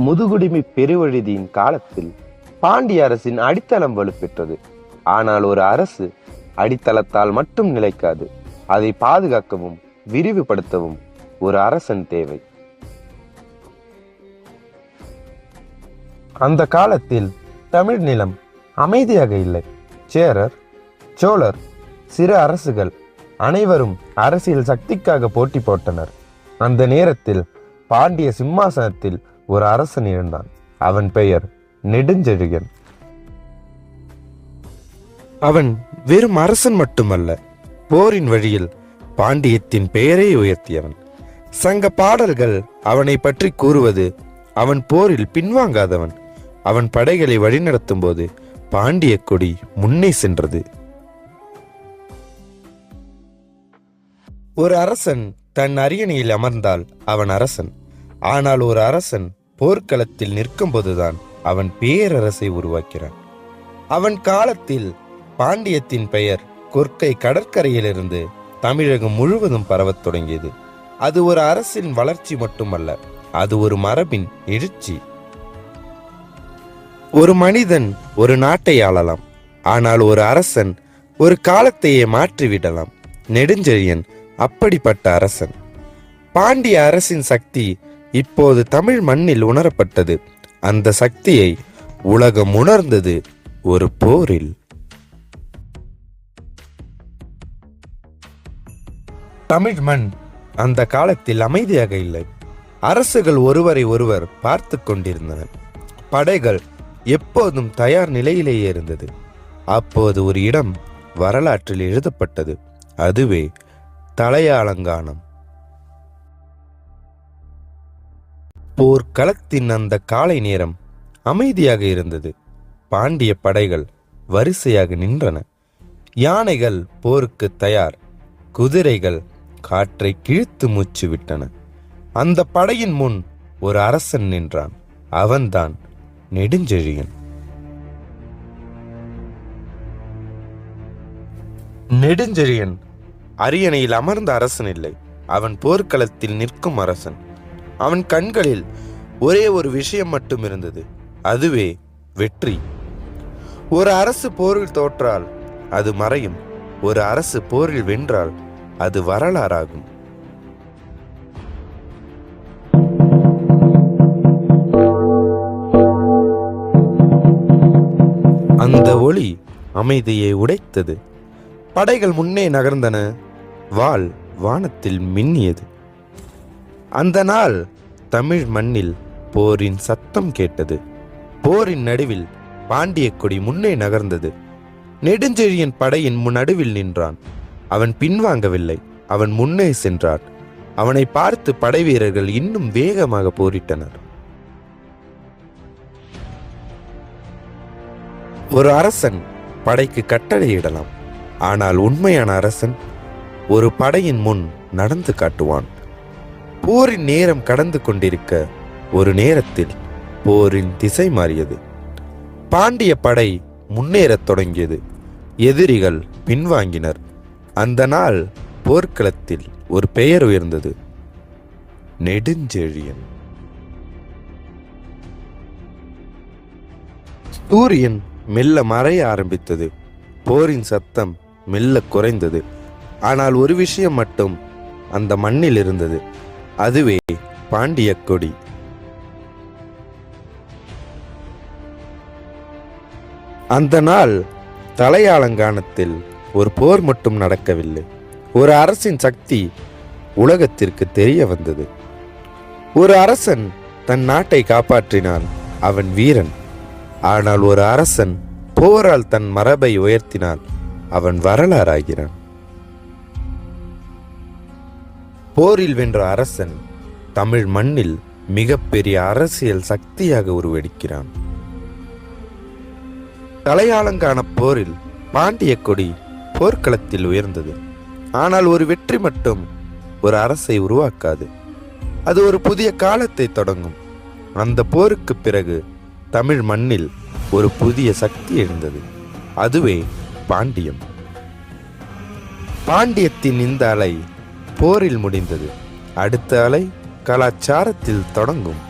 முதுகுடுமி பெருவழுதியின் காலத்தில் பாண்டிய அரசின் அடித்தளம் வலுப்பெற்றது. ஆனால் ஒரு அரசு அடித்தளத்தால் மட்டும் நிலைக்காது. அதை பாதுகாக்கவும் விரிவுபடுத்தவும் ஒரு அரசன் தேவை. அந்த காலத்தில் தமிழ் நிலம் அமைதியாக இல்லை. சேரர், சோழர், சிறு அரசுகள் அனைவரும் அரசியல் சக்திக்காக போட்டி போட்டனர். அந்த நேரத்தில் பாண்டிய சிம்மாசனத்தில் ஒரு அரசன் இருந்தான். அவன் பெயர் நெடுஞ்செழியன். அவன் வெறும் அரசன் மட்டுமல்ல, போரின் வழியில் பாண்டியத்தின் பெயரை உயர்த்தியவன். சங்க பாடல்கள் அவனை பற்றி கூறுவது அவன் போரில் பின்வாங்காதவன். அவன் படைகளை வழிநடத்தும் போது பாண்டிய கொடி முன்னே சென்றது. ஒரு அரசன் தன் அரியணையில் அமர்ந்தால் அவன் அரசன். ஆனால் ஒரு அரசன் போர்க்களத்தில் நிற்கும் போதுதான் அவன் பேரரசை உருவாக்கிறான். அவன் காலத்தில் பாண்டியத்தின் பெயர் கொற்கை கடற்கரையிலிருந்து தமிழகம் முழுவதும் பரவத் தொடங்கியது. அது ஒரு அரசின் வளர்ச்சி மட்டுமல்ல, அது ஒரு மரபின் எழுச்சி. ஒரு மனிதன் ஒரு நாட்டை ஆளலாம், ஆனால் ஒரு அரசன் ஒரு காலத்தையே மாற்றிவிடலாம். நெடுஞ்செழியன் அப்படிப்பட்ட அரசன். பாண்டிய அரசின் சக்தி இப்போது தமிழ் மண்ணில் உணரப்பட்டது. அந்த சக்தியை உலகம் உணர்ந்தது ஒரு போரில். தமிழ் மண் அந்த காலத்தில் அமைதியாக இல்லை. அரசுகள் ஒருவரை ஒருவர் பார்த்து கொண்டிருந்தனர். படைகள் எப்போதும் தயார் நிலையிலேயே இருந்தது. அப்போது ஒரு இடம் வரலாற்றில் எழுதப்பட்டது. அதுவே தலையாலங்கானம். போர்க்களத்தின் அந்த காலை நேரம் அமைதியாக இருந்தது. பாண்டிய படைகள் வரிசையாக நின்றன. யானைகள் போருக்கு தயார், குதிரைகள் காற்றை கிழித்து மூச்சு விட்டன. அந்த படையின் முன் ஒரு அரசன் நின்றான். அவன்தான் நெடுஞ்செழியன். நெடுஞ்செழியன் அரியணையில் அமர்ந்த அரசன் இல்லை, அவன் போர்க்களத்தில் நிற்கும் அரசன். அவன் கண்களில் ஒரே ஒரு விஷயம் மட்டும் இருந்தது, அதுவே வெற்றி. ஒரு அரசு போரில் தோற்றால் அது மறையும், ஒரு அரசு போரில் வென்றால் அது வரலாறாகும். அந்த ஒளி அமைதியை உடைத்தது. படைகள் முன்னே நகர்ந்தன. வாள் வானத்தில் மின்னியது. அந்த நாள் தமிழ் மண்ணில் போரின் சத்தம் கேட்டது. போரின் நடுவில் பாண்டிய கொடி முன்னே நகர்ந்தது. நெடுஞ்செழியன் படையின் நடுவில் நின்றான். அவன் பின்வாங்கவில்லை, அவன் முன்னே சென்றான். அவனை பார்த்து படை வீரர்கள் இன்னும் வேகமாக போரிட்டனர். ஒரு அரசன் படைக்கு கட்டளையிடலாம், ஆனால் உண்மையான அரசன் ஒரு படையின் முன் நடந்து காட்டுவான். போரின் நேரம் கடந்து கொண்டிருக்க ஒரு நேரத்தில் போரின் திசை மாறியது. பாண்டிய படை முன்னேறத் தொடங்கியது. எதிரிகள் பின்வாங்கினர். அந்த நாள் போர்க்களத்தில் ஒரு பெயர் உயர்ந்தது, நெடுஞ்செழியன். சூரியன் மெல்ல மறைய ஆரம்பித்தது. போரின் சத்தம் மெல்ல குறைந்தது. ஆனால் ஒரு விஷயம் மட்டும் அந்த மண்ணில் இருந்தது, அதுவே பாண்டிய கொடி. அந்த நாள் தலையாலங்கானத்தில் ஒரு போர் மட்டும் நடக்கவில்லை, ஒரு அரசின் சக்தி உலகத்திற்கு தெரிய வந்தது. ஒரு அரசன் தன் நாட்டை காப்பாற்றினான், அவன் வீரன். ஆனால் ஒரு அரசன் போரால் தன் மரபை உயர்த்தினால் அவன் வரலாறாகிறான். போரில் வென்ற அரசன் தமிழ் மண்ணில் மிகப்பெரிய அரசியல் சக்தியாக உருவெடுக்கிறான். தலையாலங்கான போரில் பாண்டிய கொடி போர்க்களத்தில் உயர்ந்தது. ஆனால் ஒரு வெற்றி மட்டும் ஒரு அரசை உருவாக்காது, அது ஒரு புதிய காலத்தை தொடங்கும். அந்த போருக்கு பிறகு தமிழ் மண்ணில் ஒரு புதிய சக்தி எழுந்தது, அதுவே பாண்டியம். பாண்டியத்தின் இந்த அலை போரில் முடிந்தது. அடுத்த அலை கலாச்சாரத்தில் தொடங்கும்.